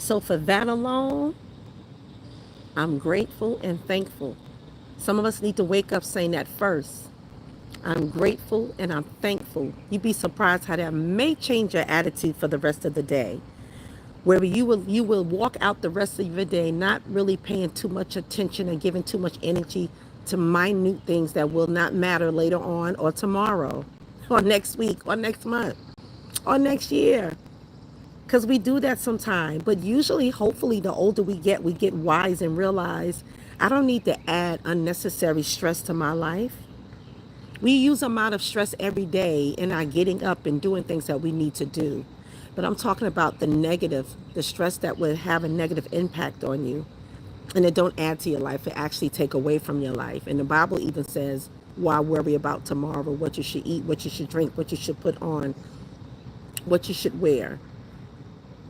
So for that alone, I'm grateful and thankful. Some of us need to wake up saying that first. I'm grateful and I'm thankful. You'd be surprised how that may change your attitude for the rest of the day. Where you will walk out the rest of your day not really paying too much attention and giving too much energy to minute things that will not matter later on or tomorrow or next week or next month or next year. Because we do that sometime. But usually, hopefully, the older we get wise and realize I don't need to add unnecessary stress to my life. We use a amount of stress every day in our getting up and doing things that we need to do. But I'm talking about the negative, the stress that would have a negative impact on you. And it don't add to your life. It actually take away from your life. And the Bible even says, why worry about tomorrow, what you should eat, what you should drink, what you should put on, what you should wear.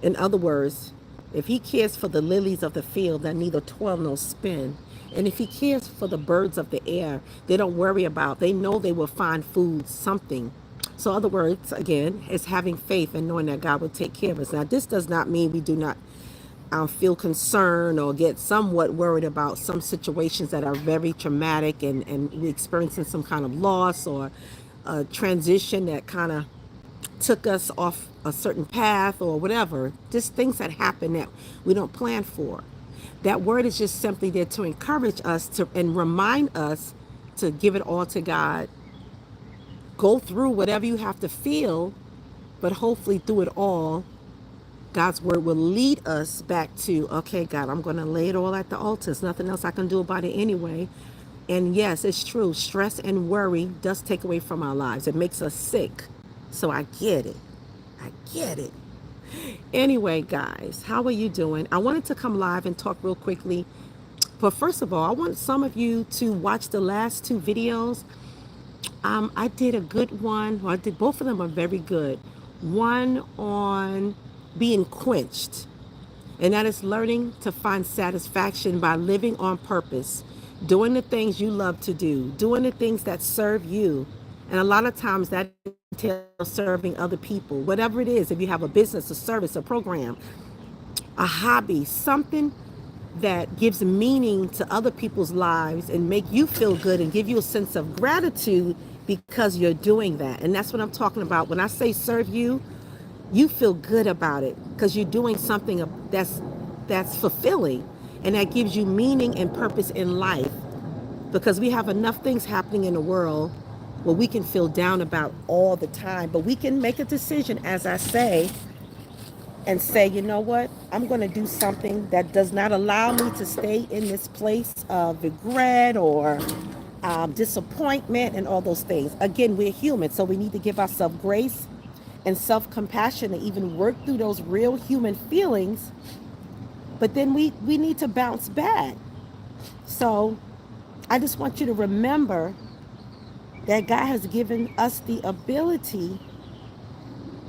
In other words, if he cares for the lilies of the field that neither toil nor spin, and if he cares for the birds of the air, they don't worry about, they know they will find food, something. So, other words, again, is having faith and knowing that God will take care of us. Now, this does not mean we do not feel concerned or get somewhat worried about some situations that are very traumatic and we're experiencing some kind of loss or a transition that kind of took us off a certain path or whatever, just things that happen that we don't plan for. That word is just simply there to encourage us to and remind us to give it all to God. Go through whatever you have to feel, but hopefully through it all, God's word will lead us back to, okay, God, I'm going to lay it all at the altar. There's nothing else I can do about it anyway. And yes, it's true. Stress and worry does take away from our lives. It makes us sick. So I get it. I get it. Anyway, guys, how are you doing? I wanted to come live and talk real quickly. But first of all, I want some of you to watch the last two videos. I did a good one. Well, I did both of them are very good. One on being quenched, and that is learning to find satisfaction by living on purpose, doing the things you love to do, doing the things that serve you. And a lot of times that entails serving other people, whatever it is. If you have a business, a service, a program, a hobby, something that gives meaning to other people's lives and make you feel good and give you a sense of gratitude because you're doing that. And that's what I'm talking about. When I say serve you, you feel good about it because you're doing something that's fulfilling and that gives you meaning and purpose in life, because we have enough things happening in the world where we can feel down about all the time. But we can make a decision, as I say, and say, you know what, I'm going to do something that does not allow me to stay in this place of regret or disappointment and all those things. Again, we're human, so we need to give ourselves grace and self-compassion to even work through those real human feelings. But then we need to bounce back. So I just want you to remember that God has given us the ability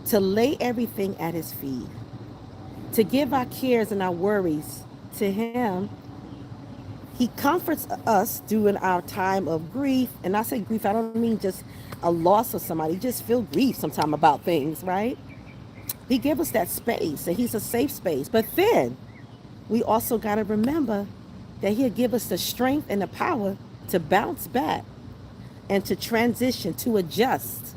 to lay everything at his feet, to give our cares and our worries to him. He comforts us during our time of grief. And I say grief, I don't mean just a loss of somebody. You just feel grief sometimes about things, right? He gives us that space, and he's a safe space. But then we also got to remember that he'll give us the strength and the power to bounce back and to transition, to adjust.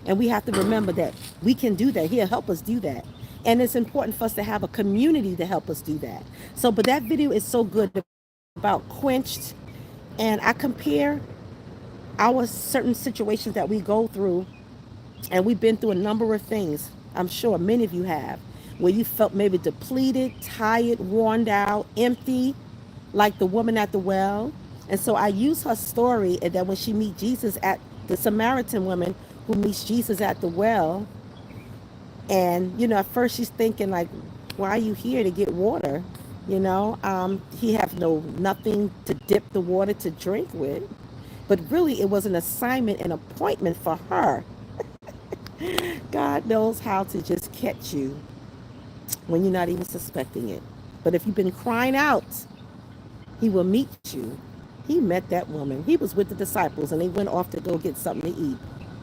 And we have to remember that we can do that. He'll help us do that. And it's important for us to have a community to help us do that. So, but that video is so good about quenched. And I compare our certain situations that we go through, and we've been through a number of things. I'm sure many of you have, where you felt maybe depleted, tired, worn out, empty, like the woman at the well. And so I use her story, and then when she meets Jesus at the Samaritan woman who meets Jesus at the well, and at first she's thinking like, why are you here to get water? He have nothing to dip the water to drink with. But really it was an assignment, an appointment for her. God knows how to just catch you when you're not even suspecting it. But if you've been crying out, he will meet you. He met that woman. He was with the disciples and they went off to go get something to eat.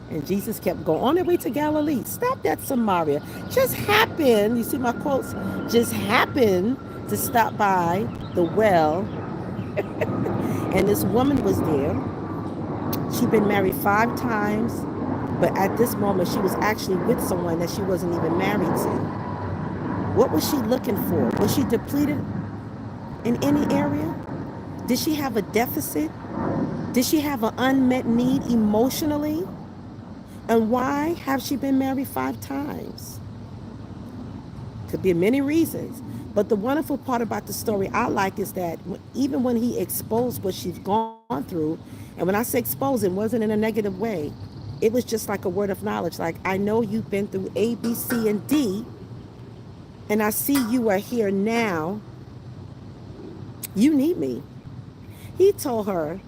And Jesus kept going on their way to Galilee. Stopped at Samaria. Just happened, you see my quotes, just happened to stop by the well. And this woman was there. She'd been married 5 times, but at this moment, she was actually with someone that she wasn't even married to. What was she looking for? Was she depleted in any area? Did she have a deficit? Did she have an unmet need emotionally? And why have she been married 5 times? Could be many reasons. But the wonderful part about the story I like is that even when he exposed what she's gone through, and when I say exposed, it wasn't in a negative way. It was just like a word of knowledge. Like, I know you've been through A, B, C, and D, and I see you are here now. You need me. He told her,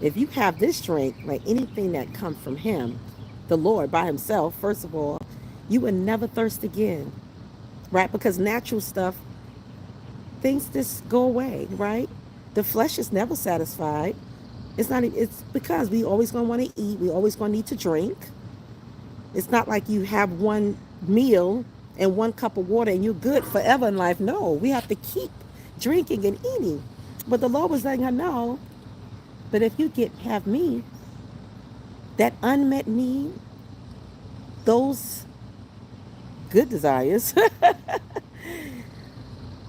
if you have this drink, like anything that comes from him, the Lord by himself, first of all, you will never thirst again, right? Because natural stuff, things just go away, right? The flesh is never satisfied. It's not, it's because we always gonna want to eat, we always gonna need to drink. It's not like you have one meal and one cup of water and you're good forever in life. No, we have to keep drinking and eating. But the Lord was letting her know, but if you have me, that unmet need, those good desires,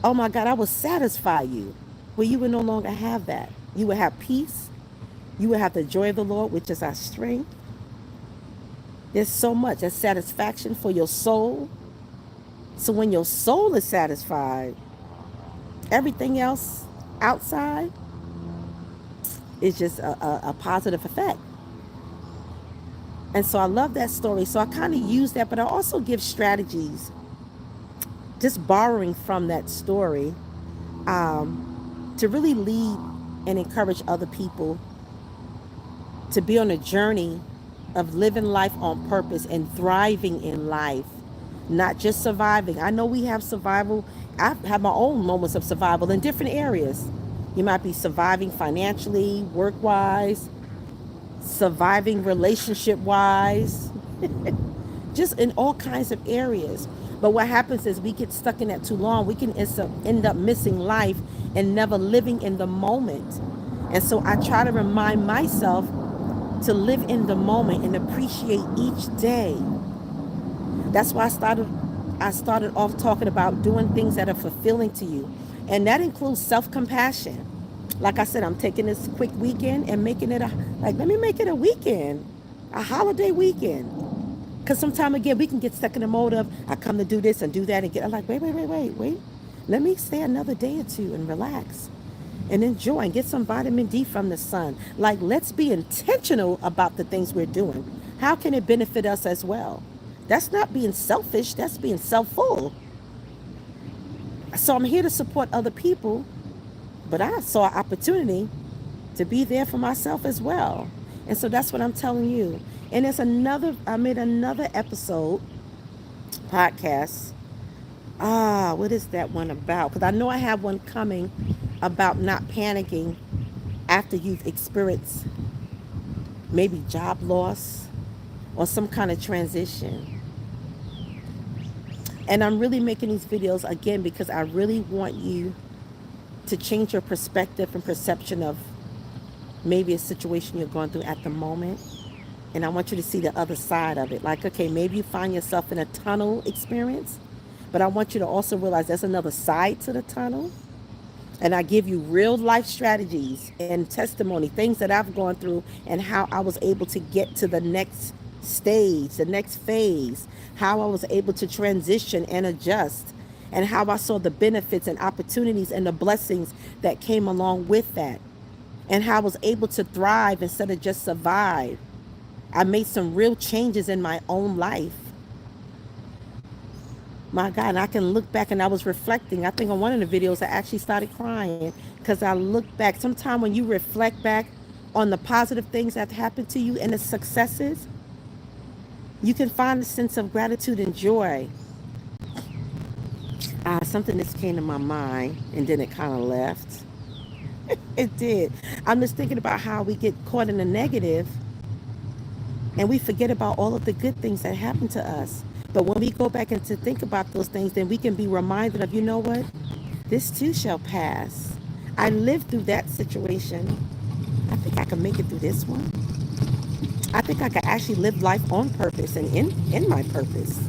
oh my God, I will satisfy you. Where you will no longer have that. You will have peace. You will have the joy of the Lord, which is our strength. There's so much. There's satisfaction for your soul. So when your soul is satisfied, everything else outside is just a positive effect. And so I love that story. So I kind of use that, but I also give strategies, just borrowing from that story, to really lead and encourage other people to be on a journey of living life on purpose and thriving in life, not just surviving. I know we have survival. I've had my own moments of survival in different areas. You might be surviving financially, work-wise, surviving relationship-wise, just in all kinds of areas. But what happens is we get stuck in that too long. We can end up missing life and never living in the moment. And so I try to remind myself to live in the moment and appreciate each day. That's why I started off talking about doing things that are fulfilling to you. And that includes self-compassion. Like I said, I'm taking this quick weekend and making it let me make it a weekend, a holiday weekend. Because sometimes, again, we can get stuck in the mode of, I come to do this and do that and I'm like, wait. Let me stay another day or two and relax and enjoy and get some vitamin D from the sun. Like, let's be intentional about the things we're doing. How can it benefit us as well? That's not being selfish, that's being self-full. So I'm here to support other people, but I saw an opportunity to be there for myself as well. And so that's what I'm telling you. And I made another episode, podcast. What is that one about? Because I know I have one coming about not panicking after you've experienced maybe job loss or some kind of transition. And I'm really making these videos again because I really want you to change your perspective and perception of maybe a situation you're going through at the moment. And I want you to see the other side of it. Like, okay, maybe you find yourself in a tunnel experience, but I want you to also realize there's another side to the tunnel. And I give you real life strategies and testimony, things that I've gone through and how I was able to get to the next stage, the next phase, how I was able to transition and adjust, and how I saw the benefits and opportunities and the blessings that came along with that, and how I was able to thrive instead of just survive. I made some real changes in my own life. My God, and I can look back and I was reflecting. I think on one of the videos I actually started crying because I looked back. Sometimes when you reflect back on the positive things that happened to you and the successes, you can find a sense of gratitude and joy. Something just came to my mind and then it kind of left. It did. I'm just thinking about how we get caught in the negative And we forget about all of the good things that happened to us. But when we go back and to think about those things, then we can be reminded of, you know what? This too shall pass. I lived through that situation. I think I can make it through this one. I think I can actually live life on purpose and in my purpose.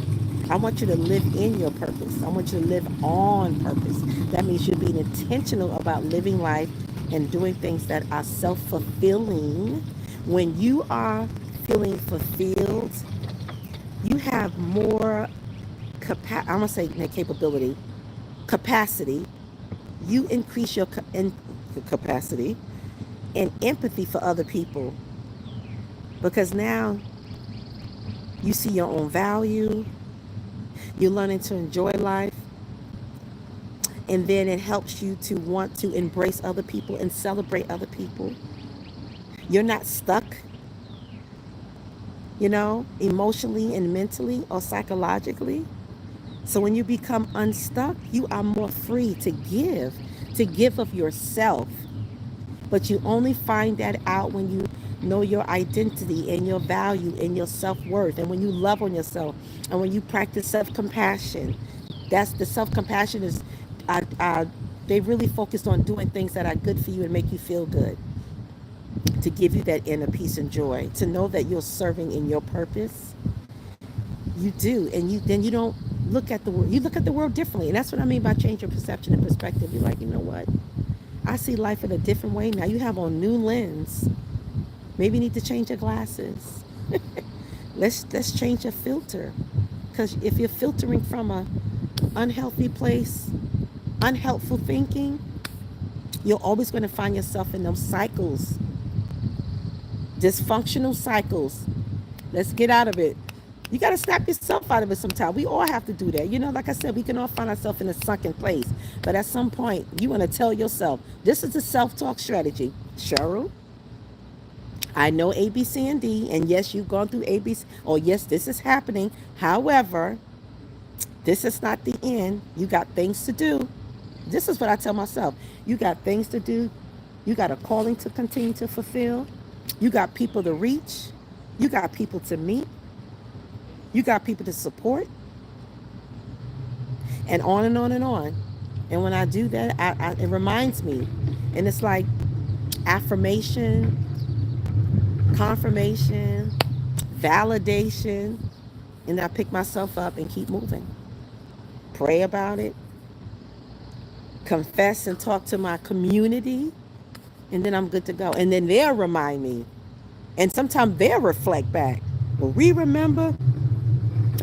I want you to live in your purpose. I want you to live on purpose. That means you're being intentional about living life and doing things that are self fulfilling. When you are feeling fulfilled, you have more I'm gonna say capability, capacity. You increase your capacity and empathy for other people because now you see your own value. You're learning to enjoy life, and then it helps you to want to embrace other people and celebrate other people. You're not stuck, emotionally and mentally or psychologically. So when you become unstuck, you are more free to give of yourself. But you only find that out when you know your identity and your value and your self-worth, and when you love on yourself, and when you practice self-compassion. That's the self-compassion is they really focused on doing things that are good for you and make you feel good, to give you that inner peace and joy, to know that you're serving in your purpose. You do, and you don't look at the world. You look at the world differently, and that's what I mean by change your perception and perspective. You're like, you know what? I see life in a different way now. You have on new lens. Maybe you need to change your glasses. Let's change your filter, because if you're filtering from a unhealthy place, unhelpful thinking, you're always going to find yourself in those cycles, dysfunctional cycles. Let's get out of it. You got to snap yourself out of it sometime. We all have to do that. Like I said, we can all find ourselves in a sunken place. But at some point, you want to tell yourself, this is a self-talk strategy. Cheryl, I know A, B, C, and D. And yes, you've gone through A, B, C. Oh, yes, this is happening. However, this is not the end. You got things to do. This is what I tell myself. You got things to do. You got a calling to continue to fulfill. You got people to reach. You got people to meet. You got people to support. And on and on and on. And when I do that, it reminds me. And it's like affirmation, confirmation, validation. And I pick myself up and keep moving. Pray about it. Confess and talk to my community. And then I'm good to go. And then they'll remind me. And sometimes they'll reflect back. Well, we remember.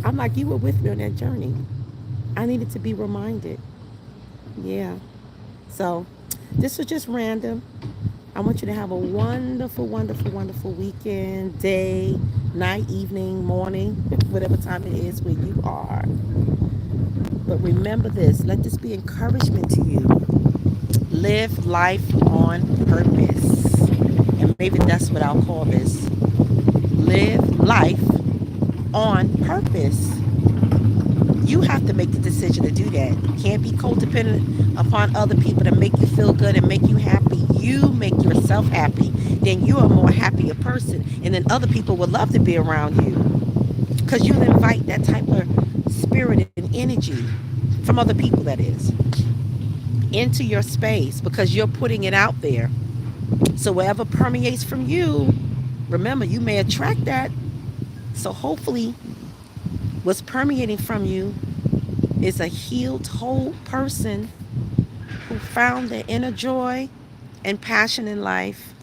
I'm like, you were with me on that journey. I needed to be reminded. Yeah. So this was just random. I want you to have a wonderful, wonderful, wonderful weekend, day, night, evening, morning, whatever time it is where you are. But remember this. Let this be encouragement to you. Live life on purpose. And maybe that's what I'll call this. Live life on purpose. You have to make the decision to do that. You can't be codependent upon other people to make you feel good and make you happy. You make yourself happy. Then you're a more happier person. And then other people will love to be around you. Because you'll invite that type of spirit and energy from other people, that is, into your space, because you're putting it out there. So whatever permeates from you, remember, you may attract that. So hopefully what's permeating from you is a healed, whole person who found their inner joy and passion in life.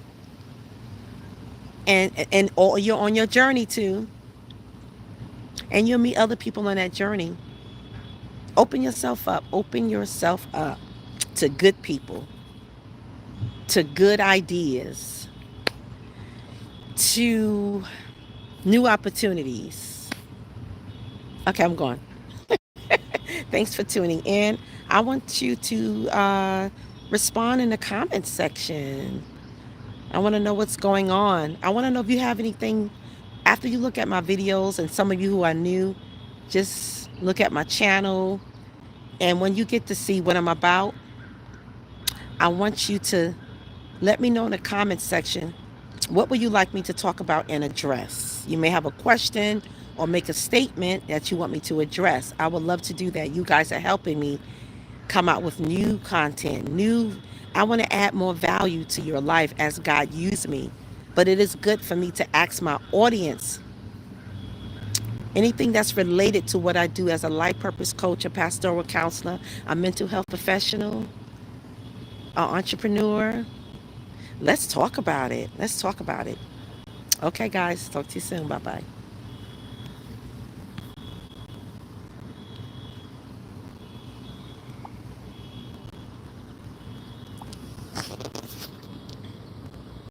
And or you're on your journey too. And you'll meet other people on that journey. Open yourself up. Open yourself up to good people, to good ideas, to new opportunities. Okay, I'm gone. Thanks for tuning in. I want you to respond in the comments section. I want to know what's going on. I want to know if you have anything after you look at my videos, and some of you who are new, just look at my channel. And when you get to see what I'm about, I want you to let me know in the comments section What would you like me to talk about and address? You may have a question or make a statement that you want me to address. I would love to do that. You guys are helping me come out with new content, I want to add more value to your life as God used me. But it is good for me to ask my audience anything that's related to what I do as a life purpose coach, a pastoral counselor, a mental health professional, an entrepreneur. Let's talk about it. Let's talk about it. Okay, guys. Talk to you soon. Bye bye.